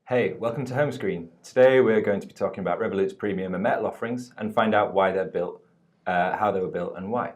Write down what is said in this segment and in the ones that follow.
Hey, welcome to Homescreen. Today we're going to be talking about Revolut's premium and metal offerings and find out why they're built, how they were built and why.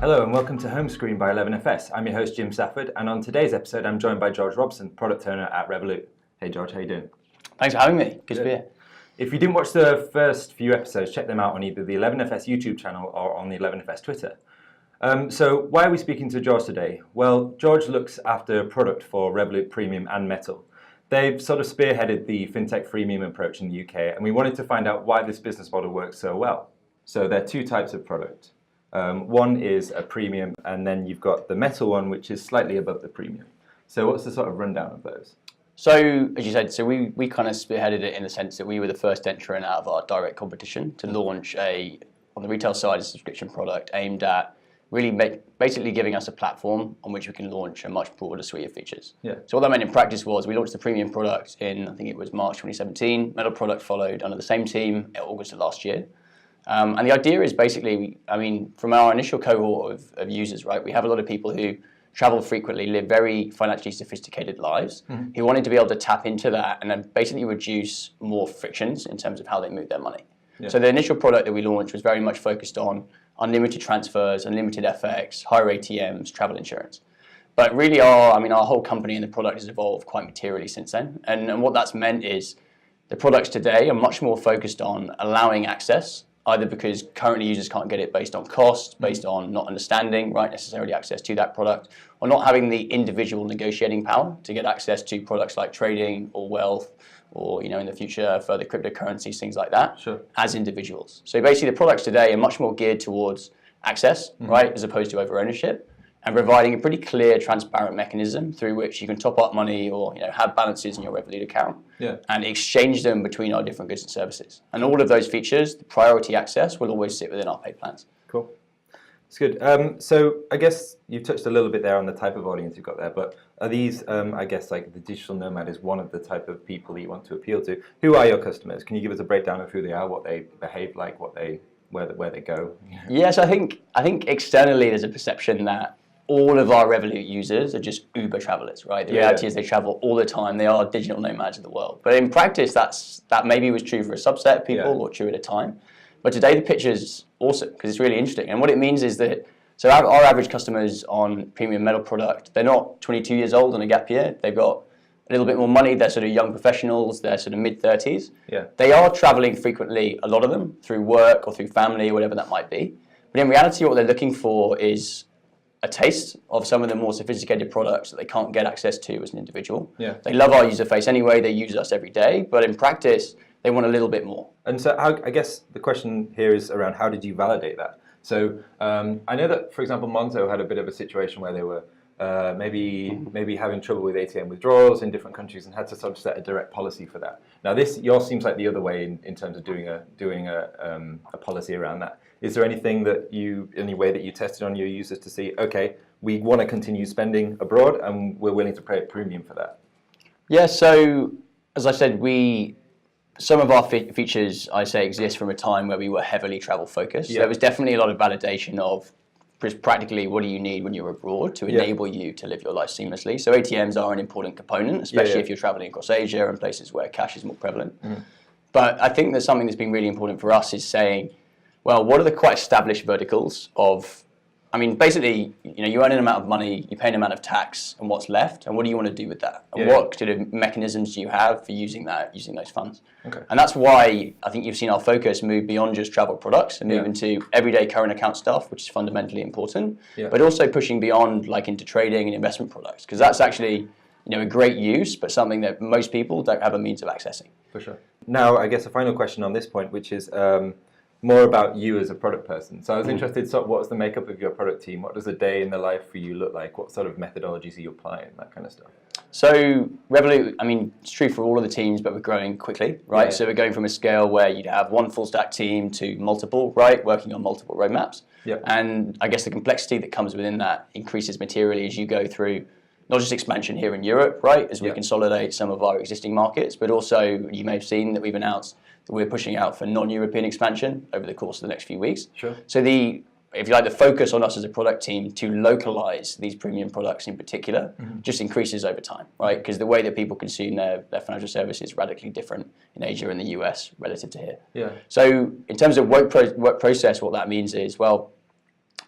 Hello and welcome to Homescreen by 11FS. I'm your host James Safford, and on today's episode I'm joined by George Robson, product owner at Revolute. Hey George, how you doing? Thanks for having me. Good to be here. If you didn't watch the first few episodes, check them out on either the 11FS YouTube channel or on the 11FS Twitter. So why are we speaking to George today? Well, George looks after product for Revolut Premium and Metal. They've sort of spearheaded the Fintech freemium approach in the UK, and we wanted to find out why this business model works so well. So there are two types of product. One is a premium, and then you've got the metal one, which is slightly above the premium. So what's the sort of rundown of those? So, as you said, we kind of spearheaded it in the sense that we were the first entrant out of our direct competition to launch on the retail side, a subscription product aimed at really basically giving us a platform on which we can launch a much broader suite of features. Yeah. So what that meant in practice was we launched the premium product in, I think it was March 2017. Metal product followed under the same team in August of last year. And the idea is basically, from our initial cohort of users, right, we have a lot of people who travel frequently, live very financially sophisticated lives, who wanted to be able to tap into that and then basically reduce more frictions in terms of how they move their money. Yeah. So the initial product that we launched was very much focused on unlimited transfers, unlimited FX, higher ATMs, travel insurance. But really our whole company and the product has evolved quite materially since then. And what that's meant is the products today are much more focused on allowing access, either because currently users can't get it based on cost, based on not understanding necessarily access to that product, or not having the individual negotiating power to get access to products like trading or wealth, or in the future further cryptocurrencies, things like that, as individuals. So basically the products today are much more geared towards access, right, as opposed to over ownership, and providing a pretty clear, transparent mechanism through which you can top up money or have balances in your Revolut account and exchange them between our different goods and services. And all of those features, the priority access, will always sit within our pay plans. Cool. That's good. So I guess you touched a little bit there on the type of audience you've got there, but are these, I guess, like the digital nomad is one of the type of people that you want to appeal to. Who are your customers? Can you give us a breakdown of who they are, what they behave like, where they go? Yes, I think externally there's a perception that all of our Revolut users are just Uber travelers, right? The reality is they travel all the time. They are digital nomads of the world. But in practice, that maybe was true for a subset of people or true at a time. But today the picture is awesome because it's really interesting. And what it means is that, so our average customers on premium metal product, they're not 22 years old on a gap year. They've got a little bit more money. They're sort of young professionals. They're sort of mid-30s. Yeah. They are traveling frequently, a lot of them, through work or through family or whatever that might be. But in reality, what they're looking for is a taste of some of the more sophisticated products that they can't get access to as an individual. Yeah. They love our user face anyway, they use us every day, but in practice, they want a little bit more. And so I guess the question here is around how did you validate that? So I know that, for example, Monzo had a bit of a situation where they were maybe having trouble with ATM withdrawals in different countries and had to sort of set a direct policy for that. Now yours seems like the other way in terms of doing a policy around that. Is there any way that you tested on your users to see, okay, we want to continue spending abroad and we're willing to pay a premium for that? Yeah, so as I said, some of our features, I say, exist from a time where we were heavily travel focused. Yeah. So there was definitely a lot of validation of practically what do you need when you're abroad to enable you to live your life seamlessly. So ATMs are an important component, especially if you're traveling across Asia and places where cash is more prevalent. But I think that something that's been really important for us is saying, well, what are the quite established verticals of, basically, you earn an amount of money, you pay an amount of tax, and what's left, and what do you want to do with that? And what sort of mechanisms do you have for using those funds? Okay. And that's why I think you've seen our focus move beyond just travel products and move into everyday current account stuff, which is fundamentally important, but also pushing beyond into trading and investment products, because that's actually a great use, but something that most people don't have a means of accessing. For sure. Now, I guess a final question on this point, which is more about you as a product person. So I was interested, what's the makeup of your product team? What does a day in the life for you look like? What sort of methodologies are you applying? That kind of stuff. So Revolut, it's true for all of the teams, but we're growing quickly, right? Yeah. So we're going from a scale where you'd have one full stack team to multiple, right? Working on multiple roadmaps. Yep. And I guess the complexity that comes within that increases materially as you go through not just expansion here in Europe, right, as we consolidate some of our existing markets, but also you may have seen that we've announced that we're pushing out for non-European expansion over the course of the next few weeks. Sure. So if you like, the focus on us as a product team to localize these premium products in particular just increases over time, right? Because the way that people consume their financial services is radically different in Asia and the US relative to here. Yeah. So in terms of work process, what that means is, well,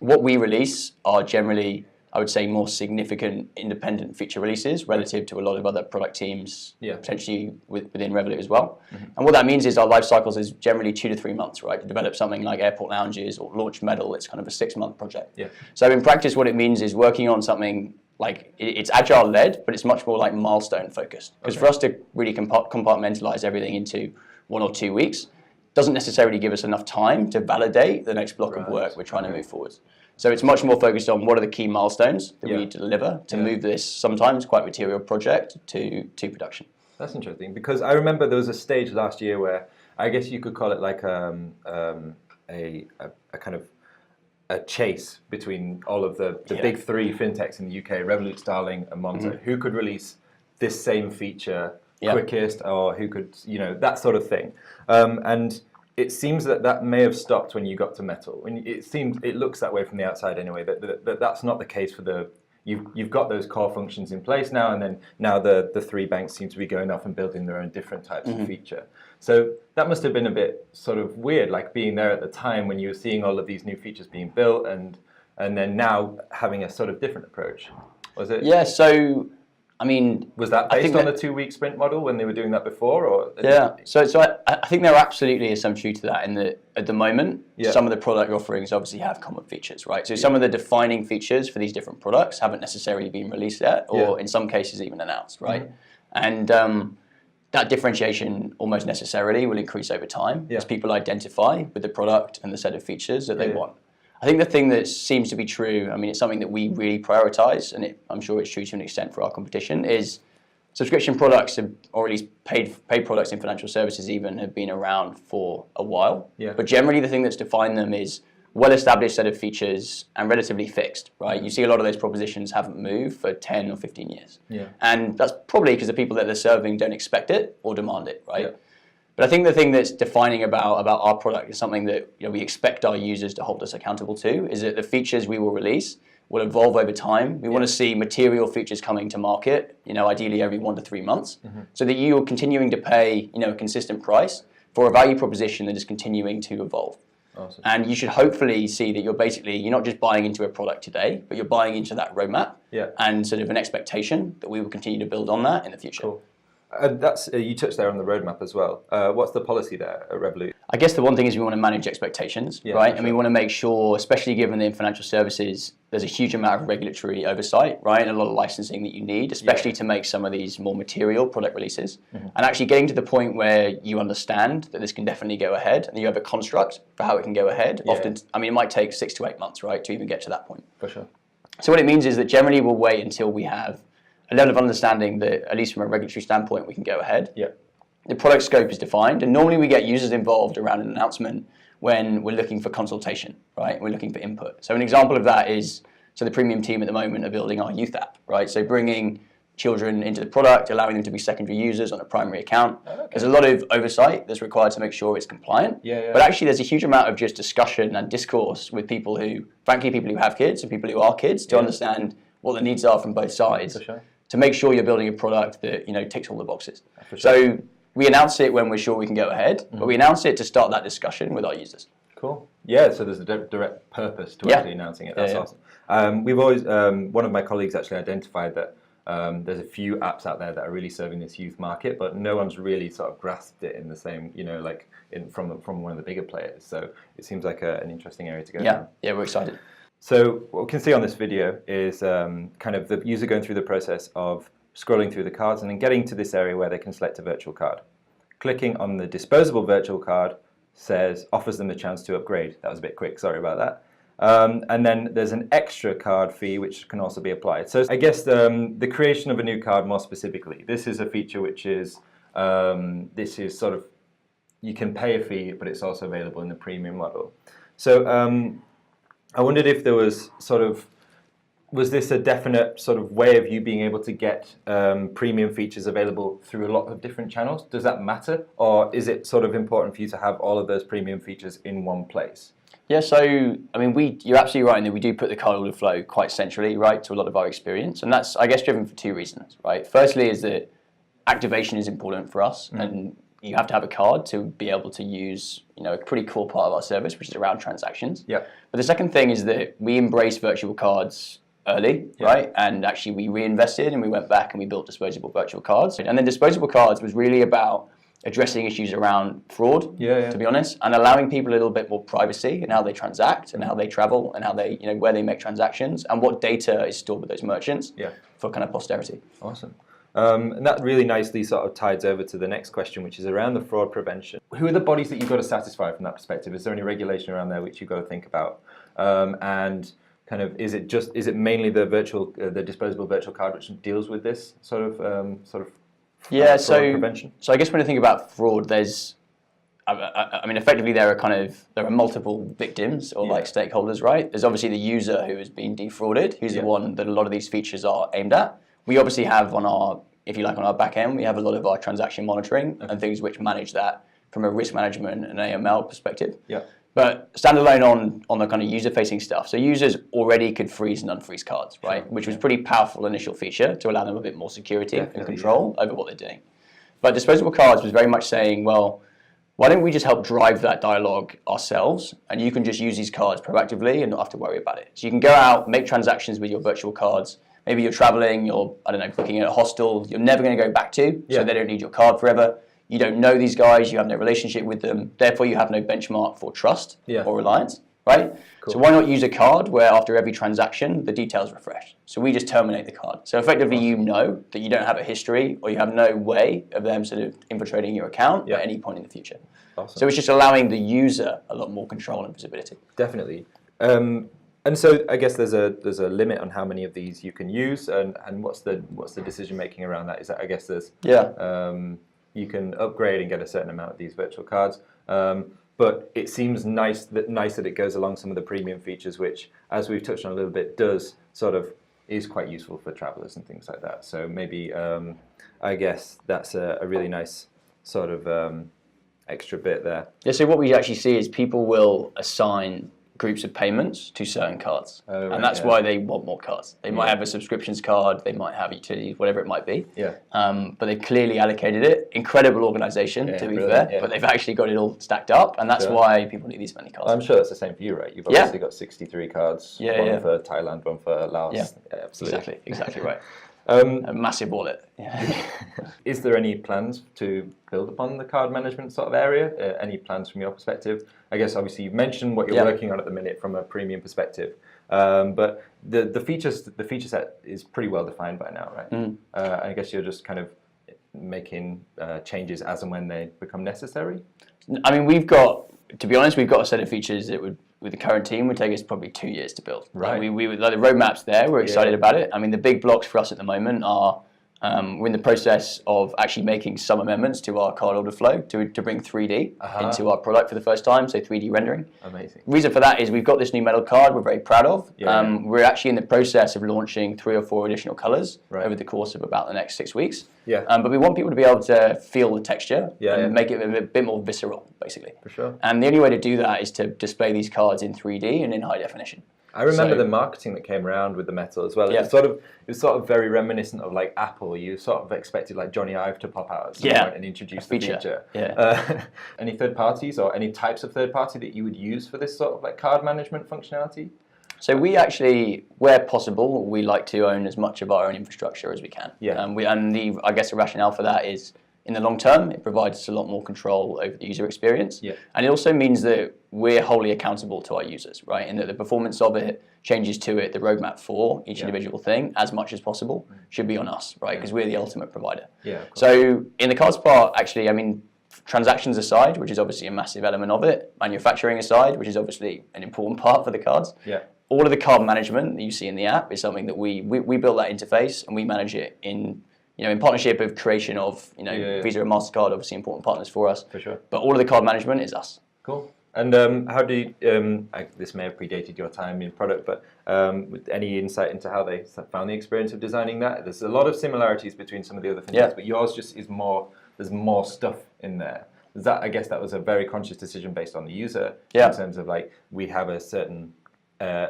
what we release are generally, I would say, more significant independent feature releases relative to a lot of other product teams, potentially within Revolut as well. And what that means is our life cycles is generally 2 to 3 months, right? To develop something like airport lounges or launch Medal, it's kind of a 6-month project. Yeah. So in practice, what it means is working on something like, it's agile led, but it's much more like milestone focused. Because for us to really compartmentalize everything into 1 or 2 weeks doesn't necessarily give us enough time to validate the next block of work we're trying to move forwards. So it's much more focused on what are the key milestones that we need to deliver to move this sometimes quite material project to production. That's interesting, because I remember there was a stage last year where I guess you could call it like a kind of a chase between all of the big 3 fintechs in the UK, Revolut, Starling, and Monzo, who could release this same feature quickest, or who could, that sort of thing. And it seems that may have stopped when you got to Metal. It looks that way from the outside anyway. That's not the case for you've got those core functions in place now, and then now the 3 banks seem to be going off and building their own different types of feature. So that must have been a bit sort of weird, like being there at the time when you were seeing all of these new features being built, and then now having a sort of different approach. Was it? Yeah. So I mean, was that based on the 2-week sprint model when they were doing that before, or? Yeah, so I think there absolutely is some truth to that. At the moment, some of the product offerings obviously have common features, right? So some of the defining features for these different products haven't necessarily been released yet, or in some cases even announced, right? And that differentiation almost necessarily will increase over time as people identify with the product and the set of features that they want. I think the thing that seems to be true, I mean, it's something that we really prioritize, and I'm sure it's true to an extent for our competition, is subscription products, or at least paid products in financial services even, have been around for a while. But generally the thing that's defined them is well-established set of features and relatively fixed, right? You see a lot of those propositions haven't moved for 10 or 15 years. And that's probably because the people that they're serving don't expect it or demand it, right? But I think the thing that's defining about our product is something that we expect our users to hold us accountable to, is that the features we will release will evolve over time. We want to see material features coming to market, ideally every 1 to 3 months, so that you are continuing to pay a consistent price for a value proposition that is continuing to evolve. Awesome. And you should hopefully see that you're not just buying into a product today, but you're buying into that roadmap and sort of an expectation that we will continue to build on that in the future. Cool. You touched there on the roadmap as well. What's the policy there at Revolut? I guess the one thing is we want to manage expectations, right? Sure. And we want to make sure, especially given that in financial services, there's a huge amount of regulatory oversight, right? And a lot of licensing that you need, especially to make some of these more material product releases. And actually getting to the point where you understand that this can definitely go ahead and you have a construct for how it can go ahead. Often, it might take 6 to 8 months, right, to even get to that point. For sure. So what it means is that generally we'll wait until we have a level of understanding that, at least from a regulatory standpoint, we can go ahead. The product scope is defined, and normally we get users involved around an announcement when we're looking for consultation, right? We're looking for input. So an example of that is, the premium team at the moment are building our youth app, right? So bringing children into the product, allowing them to be secondary users on a primary account. There's a lot of oversight that's required to make sure it's compliant. But actually there's a huge amount of just discussion and discourse with people who have kids and people who are kids to understand what the needs are from both sides. To make sure you're building a product that ticks all the boxes. So we announce it when we're sure we can go ahead, but we announce it to start that discussion with our users. Cool. Yeah, so there's a direct purpose to actually announcing it. That's awesome. We've always, one of my colleagues actually identified that there's a few apps out there that are really serving this youth market, but no one's really sort of grasped it in the same, from one of the bigger players. So it seems like an interesting area to go down. Yeah, we're excited. So what we can see on this video is kind of the user going through the process of scrolling through the cards and then getting to this area where they can select a virtual card. Clicking on the disposable virtual card offers them the chance to upgrade. That was a bit quick, sorry about that. And then there's an extra card fee which can also be applied. So I guess the creation of a new card more specifically, this is a feature which is, sort of, you can pay a fee, but it's also available in the premium model. So I wondered if there was sort of was this a definite sort of way of you being able to get premium features available through a lot of different channels? Does that matter? Or is it sort of important for you to have all of those premium features in one place? Yeah, so, I mean, you're absolutely right in that we do put the card order flow quite centrally, right, to a lot of our experience. And that's, I guess, driven for two reasons, right? Firstly is that activation is important for us, and you have to have a card to be able to use, a pretty core part of our service, which is around transactions. Yeah. But the second thing is that we embrace virtual cards early, right? And actually we reinvested and we went back and we built disposable virtual cards. And then disposable cards was really about addressing issues around fraud, to be honest, and allowing people a little bit more privacy in how they transact and how they travel and how they, where they make transactions and what data is stored with those merchants for kind of posterity. Awesome. And that really nicely sort of ties over to the next question, which is around the fraud prevention. Who are the bodies that you've got to satisfy from that perspective? Is there any regulation around there which you've got to think about? And kind of, is it mainly the disposable virtual card which deals with this sort of fraud prevention? So I guess when I think about fraud, there's, I mean, effectively there are multiple victims or like stakeholders, right? There's obviously the user who has been defrauded, who's the one that a lot of these features are aimed at. We obviously have on our, if you like, on our back end, we have a lot of our transaction monitoring and things which manage that from a risk management and AML perspective. Yeah. But standalone on the kind of user-facing stuff, so users already could freeze and unfreeze cards, right? Which was a pretty powerful initial feature to allow them a bit more security and control over what they're doing. But disposable cards was very much saying, well, why don't we just help drive that dialogue ourselves, and you can just use these cards proactively and not have to worry about it. So you can go out, make transactions with your virtual cards. Maybe you're traveling, you're, I don't know, booking at a hostel you're never going to go back to, so they don't need your card forever. You don't know these guys, you have no relationship with them, therefore you have no benchmark for trust or reliance, right? Cool. So why not use a card where after every transaction, the details refresh? So we just terminate the card. So effectively you know that you don't have a history or you have no way of them sort of infiltrating your account at any point in the future. Awesome. So it's just allowing the user a lot more control and visibility. Definitely. And so I guess there's a limit on how many of these you can use, and what's the decision making around that? Is that, I guess there's you can upgrade and get a certain amount of these virtual cards, but it seems nice that it goes along some of the premium features, which, as we've touched on a little bit, is quite useful for travelers and things like that. So maybe I guess that's a really nice sort of extra bit there. Yeah. So what we actually see is people will assign groups of payments to certain cards, and that's why they want more cards. They might have a subscriptions card, they might have utilities, whatever it might be. Yeah. But they've clearly allocated it. Incredible organisation, to be fair, but they've actually got it all stacked up, and that's why people need these many cards. I'm sure that's the same for you, right? You've obviously got 63 cards, one for Thailand, one for Laos. Yeah, absolutely. Exactly right. A massive wallet. Is there any plans to build upon the card management sort of area? Any plans from your perspective? I guess obviously you've mentioned what you're working on at the minute from a premium perspective, but the feature set is pretty well defined by now, right? I guess you're just kind of making changes as and when they become necessary. I mean, to be honest, we've got a set of features that would, with the current team, would take us probably 2 years to build. Right. We like the roadmap's there. We're excited about it. I mean, the big blocks for us at the moment are we're in the process of actually making some amendments to our card order flow to bring 3D into our product for the first time, so 3D rendering. Amazing. The reason for that is we've got this new metal card we're very proud of. We're actually in the process of launching 3 or 4 additional colors over the course of about the next 6 weeks. But we want people to be able to feel the texture and make it a bit more visceral, basically. For sure. And the only way to do that is to display these cards in 3D and in high definition. I remember the marketing that came around with the metal as well. It was sort of very reminiscent of like Apple. You sort of expected like Johnny Ive to pop out at some point and introduce the feature. Any third parties or any types of third party that you would use for this sort of like card management functionality? So we actually, where possible, we like to own as much of our own infrastructure as we can. I guess the rationale for that is, in the long term, it provides us a lot more control over the user experience. And it also means that we're wholly accountable to our users, right? And that the performance of it, changes to it, the roadmap for each individual thing, as much as possible, should be on us, right? Because we're the ultimate provider. So in the cards part, actually, I mean, transactions aside, which is obviously a massive element of it, manufacturing aside, which is obviously an important part for the cards, all of the card management that you see in the app is something that we built that interface and we manage it in partnership of creation of, Visa and MasterCard, obviously important partners for us. For sure. But all of the card management is us. Cool. And how do you, this may have predated your time in product, but with any insight into how they found the experience of designing that? There's a lot of similarities between some of the other fintechs, but yours just is more, there's more stuff in there. I guess that was a very conscious decision based on the user in terms of like, we have a certain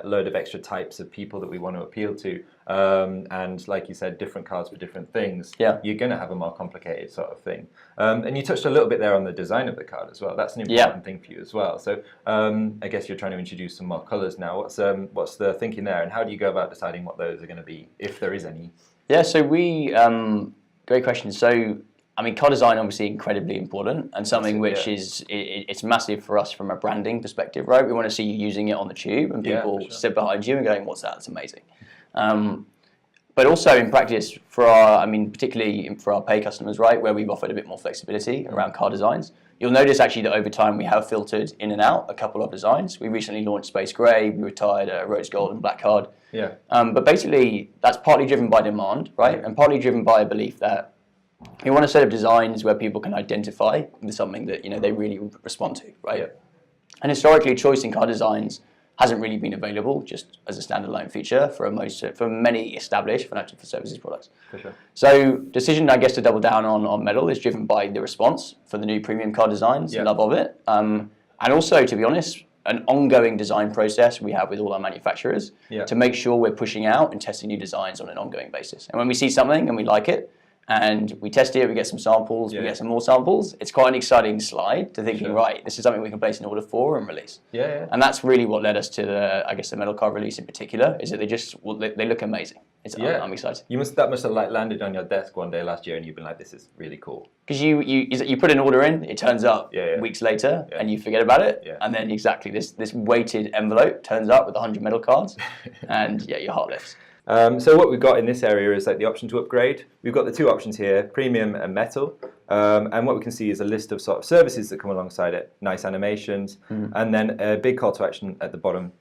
load of extra types of people that we want to appeal to, and like you said, different cards for different things. You're going to have a more complicated sort of thing. And you touched a little bit there on the design of the card as well. That's an important thing for you as well. So I guess you're trying to introduce some more colours now. What's the thinking there, and how do you go about deciding what those are going to be, if there is any? Yeah, so great question. So I mean, card design obviously incredibly important, and something which is it's massive for us from a branding perspective, right? We want to see you using it on the tube, and people sit behind you and going, "What's that? It's amazing." But also in practice, for our, I mean, particularly for our pay customers, right, where we've offered a bit more flexibility around card designs, you'll notice actually that over time we have filtered in and out a couple of designs. We recently launched Space Grey, we retired a Rose Gold and Black card. But basically, that's partly driven by demand, right, and partly driven by a belief that you want a set of designs where people can identify with something that they really respond to, right? And historically, choice in card designs hasn't really been available just as a standalone feature for many established financial services products. So, decision, I guess, to double down on metal is driven by the response for the new premium card designs, love of it, and also, to be honest, an ongoing design process we have with all our manufacturers to make sure we're pushing out and testing new designs on an ongoing basis. And when we see something and we like it, and we test it, we get some samples, we get some more samples. It's quite an exciting slide to thinking, right, this is something we can place an order for and release. And that's really what led us to the metal card release in particular, is that they look amazing. I'm excited. That must have like landed on your desk one day last year, and you've been like, this is really cool. Because you put an order in, it turns up weeks later, and you forget about it, and then exactly this weighted envelope turns up with 100 metal cards, and your heart lifts. So what we've got in this area is like the option to upgrade. We've got the two options here, premium and metal. And what we can see is a list of sort of services that come alongside it, nice animations, and then a big call to action at the bottom,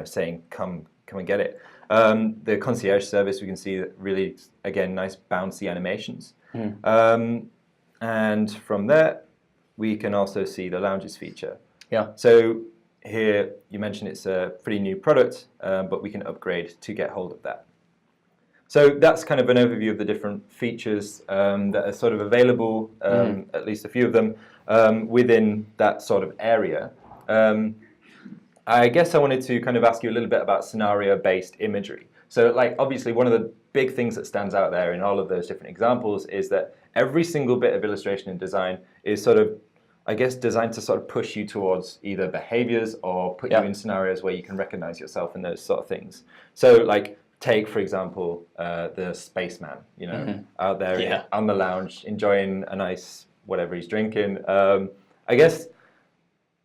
saying come and get it. The concierge service, we can see that really, again, nice bouncy animations. And from there, we can also see the lounges feature. So here, you mentioned it's a pretty new product, but we can upgrade to get hold of that. So that's kind of an overview of the different features that are sort of available, at least a few of them, within that sort of area. I guess I wanted to kind of ask you a little bit about scenario-based imagery. So like, obviously, one of the big things that stands out there in all of those different examples is that every single bit of illustration and design is sort of, I guess, designed to sort of push you towards either behaviors or put you in scenarios where you can recognize yourself in those sort of things. So like, take, for example, the spaceman, out there on the lounge, enjoying a nice, whatever he's drinking. I guess,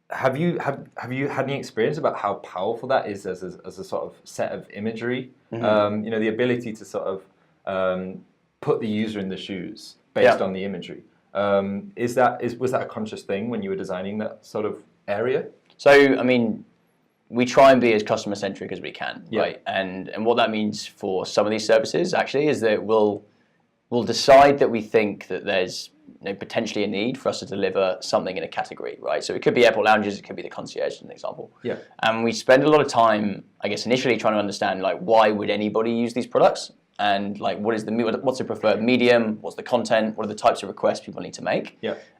have you had any experience about how powerful that is as a sort of set of imagery? The ability to sort of put the user in the shoes based on the imagery. Was that a conscious thing when you were designing that sort of area? So, I mean, we try and be as customer centric as we can, right? And what that means for some of these services actually is that we'll decide that we think that there's potentially a need for us to deliver something in a category, right? So it could be airport lounges, it could be the concierge, as an example. And we spend a lot of time, I guess, initially trying to understand like why would anybody use these products, and like what's the preferred medium, what's the content, what are the types of requests people need to make.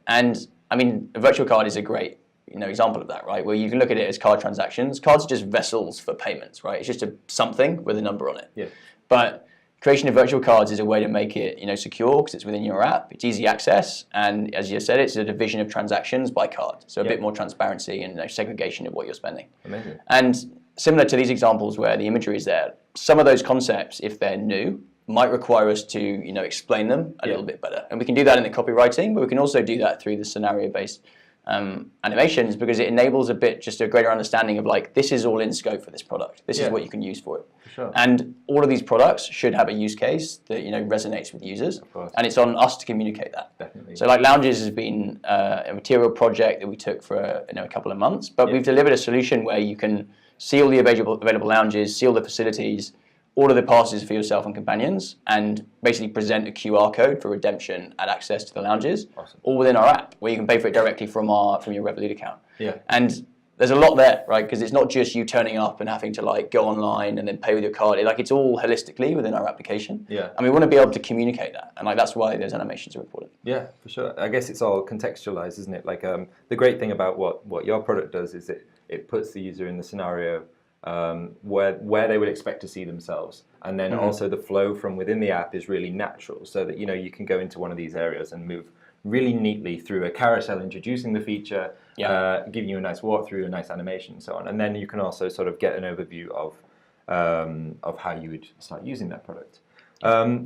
And I mean, a virtual card is a great example of that, right? Where you can look at it as card transactions. Cards are just vessels for payments, right? It's just something with a number on it. But creation of virtual cards is a way to make it secure because it's within your app, it's easy access, and as you said, it's a division of transactions by card. So a bit more transparency and segregation of what you're spending. Amazing. And similar to these examples where the imagery is there, some of those concepts, if they're new, might require us to explain them a little bit better. And we can do that in the copywriting, but we can also do that through the scenario-based animations, because it enables a greater understanding of like, this is all in scope for this product. This is what you can use for it. And all of these products should have a use case that resonates with users, and it's on us to communicate that. So like lounges has been a material project that we took for a couple of months, but we've delivered a solution where you can see all the available lounges, see all the facilities, all of the passes for yourself and companions, and basically present a QR code for redemption and access to the lounges, all within our app, where you can pay for it directly from your Revolut account. Yeah. And there's a lot there, right? Because it's not just you turning up and having to like go online and then pay with your card. It's all holistically within our application. Yeah. And we want to be able to communicate that, and like that's why those animations are important. Yeah, for sure. I guess it's all contextualized, isn't it? Like the great thing about what your product does is it puts the user in the scenario where they would expect to see themselves, and then also the flow from within the app is really natural, so that you can go into one of these areas and move really neatly through a carousel introducing the feature, giving you a nice walkthrough, a nice animation, and so on. And then you can also sort of get an overview of how you would start using that product.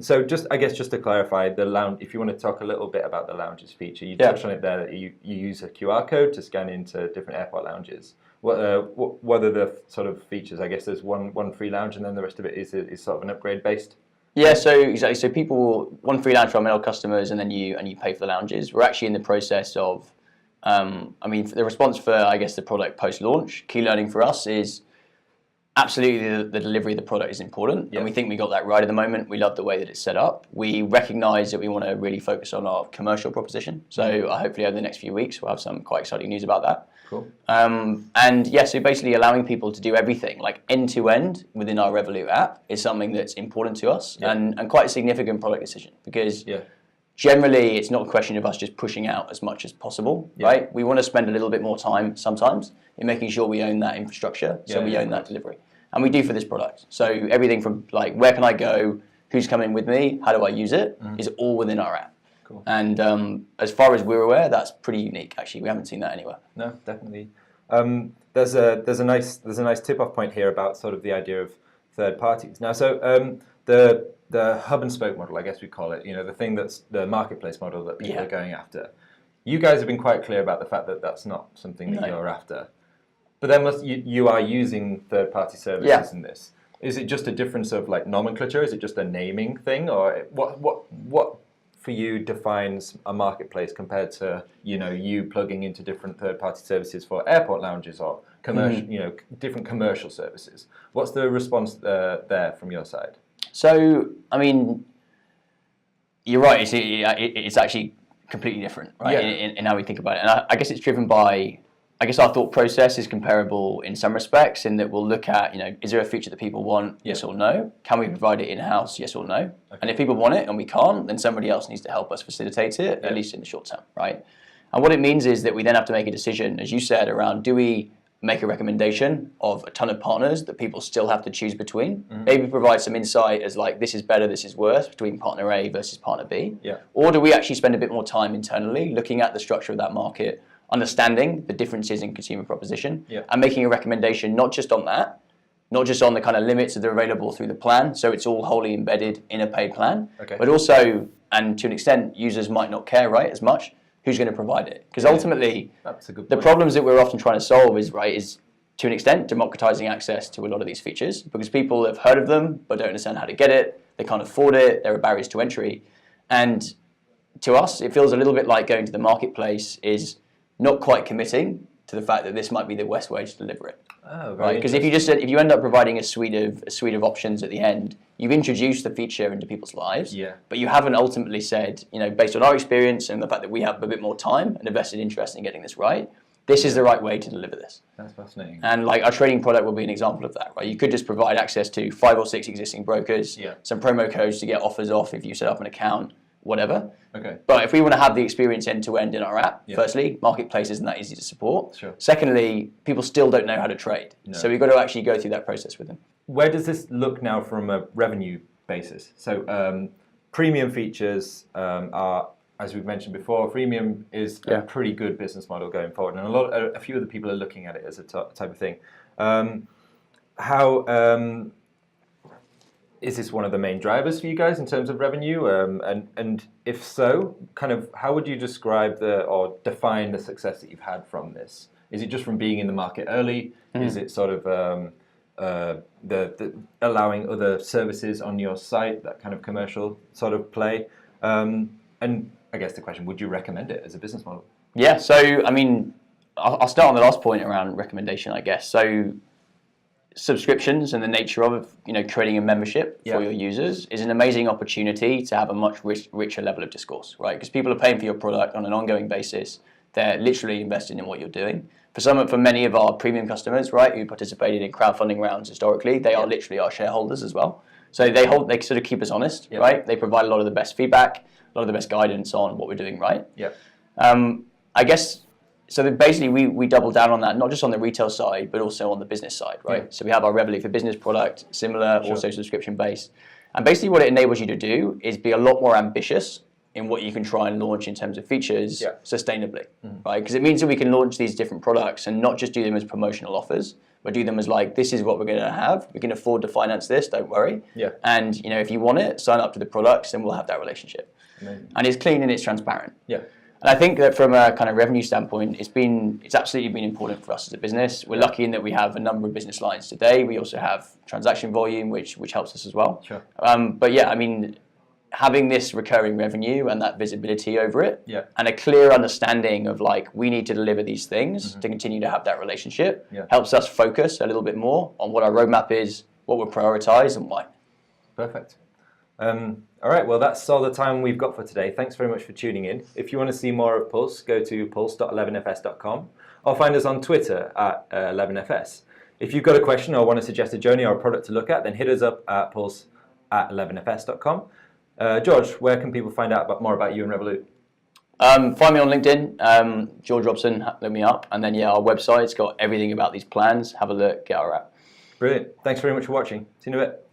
So I guess just to clarify, the lounge, if you want to talk a little bit about the lounges feature, you touched on it there, that you use a QR code to scan into different airport lounges. What are the sort of features? I guess there's one free lounge, and then the rest of it is sort of an upgrade based. Yeah, so exactly. So one free lounge for our mail customers, and then you pay for the lounges. We're actually in the process of, the response for, I guess, the product post-launch, key learning for us is absolutely the delivery of the product is important, and we think we got that right at the moment. We love the way that it's set up. We recognise that we want to really focus on our commercial proposition. So hopefully over the next few weeks we'll have some quite exciting news about that. Cool. So basically allowing people to do everything, like end-to-end within our Revolut app is something that's important to us, and quite a significant product decision, because generally it's not a question of us just pushing out as much as possible, right? We want to spend a little bit more time sometimes in making sure we own that infrastructure, so we own that delivery. And we do for this product. So everything from like, where can I go, who's coming with me, how do I use it, is all within our app. Cool. And as far as we're aware, that's pretty unique. Actually, we haven't seen that anywhere. No, definitely. There's a nice tip-off point here about sort of the idea of third parties. Now, so the hub and spoke model, I guess we call it. The thing that's the marketplace model that people are going after. You guys have been quite clear about the fact that that's not something that you're after. But then you are using third-party services in this. Is it just a difference of like nomenclature? Is it just a naming thing, or what for you defines a marketplace compared to you plugging into different third-party services for airport lounges or commercial different commercial services? What's the response there from your side? So you're right. It's actually completely different, right? In how we think about it, and I guess it's driven by. I guess our thought process is comparable in some respects, in that we'll look at, is there a feature that people want, yes or no? Can we provide it in-house, yes or no? Okay. And if people want it and we can't, then somebody else needs to help us facilitate it, at least in the short term, right? And what it means is that we then have to make a decision, as you said, around do we make a recommendation of a ton of partners that people still have to choose between? Maybe provide some insight as like, this is better, this is worse, between partner A versus partner B? Or do we actually spend a bit more time internally looking at the structure of that market, understanding the differences in consumer proposition, and making a recommendation not just on that, not just on the kind of limits that are available through the plan, so it's all wholly embedded in a paid plan, but also, and to an extent, users might not care, right, as much, who's going to provide it? Because ultimately, the problems that we're often trying to solve is to an extent, democratizing access to a lot of these features, because people have heard of them, but don't understand how to get it, they can't afford it, there are barriers to entry, and to us, it feels a little bit like going to the marketplace is not quite committing to the fact that this might be the best way to deliver it. Oh, right? Because if you end up providing a suite of options at the end, you've introduced the feature into people's lives, but you haven't ultimately said, based on our experience and the fact that we have a bit more time and a vested interest in getting this right, this is the right way to deliver this. That's fascinating. And like our trading product will be an example of that, right? You could just provide access to 5 or 6 existing brokers, some promo codes to get offers off if you set up an account, whatever. Okay. But if we want to have the experience end-to-end in our app, firstly, marketplace isn't that easy to support. Sure. Secondly, people still don't know how to trade. No. So we've got to actually go through that process with them. Where does this look now from a revenue basis? So premium features are, as we've mentioned before, freemium is a pretty good business model going forward. And a few other people are looking at it as a type of thing. Is this one of the main drivers for you guys in terms of revenue? And if so, kind of how would you describe or define the success that you've had from this? Is it just from being in the market early? Is it sort of the allowing other services on your site, that kind of commercial sort of play? And I guess the question, would you recommend it as a business model? Yeah, so I'll start on the last point around recommendation, I guess. So subscriptions and the nature of creating a membership for your users is an amazing opportunity to have a much richer level of discourse, right? Because people are paying for your product on an ongoing basis. They're literally investing in what you're doing. For many of our premium customers, right, who participated in crowdfunding rounds historically, they are literally our shareholders as well. So they sort of keep us honest, right? They provide a lot of the best feedback, a lot of the best guidance on what we're doing right. Yeah. I guess. So that basically we double down on that, not just on the retail side, but also on the business side, right? Yeah. So we have our Revolute for Business product, similar, also subscription-based. And basically what it enables you to do is be a lot more ambitious in what you can try and launch in terms of features sustainably, right? Because it means that we can launch these different products and not just do them as promotional offers, but do them as like, this is what we're going to have. We can afford to finance this, don't worry. Yeah. And if you want it, sign up to the products and we'll have that relationship. Amazing. And it's clean and it's transparent. Yeah. And I think that from a kind of revenue standpoint, it's absolutely been important for us as a business. We're lucky in that we have a number of business lines today. We also have transaction volume, which helps us as well. Sure. But yeah, I mean, having this recurring revenue and that visibility over it, and a clear understanding of like, we need to deliver these things to continue to have that relationship, helps us focus a little bit more on what our roadmap is, what we'll prioritize and why. Perfect. All right, well, that's all the time we've got for today. Thanks very much for tuning in. If you want to see more of Pulse, go to pulse.11fs.com or find us on Twitter at 11fs. If you've got a question or want to suggest a journey or a product to look at, then hit us up at pulse@11fs.com. George, where can people find out more about you and Revolut? Find me on LinkedIn, George Robson, look me up. And then, our website's got everything about these plans. Have a look, get our app. Brilliant. Thanks very much for watching. See you in a bit.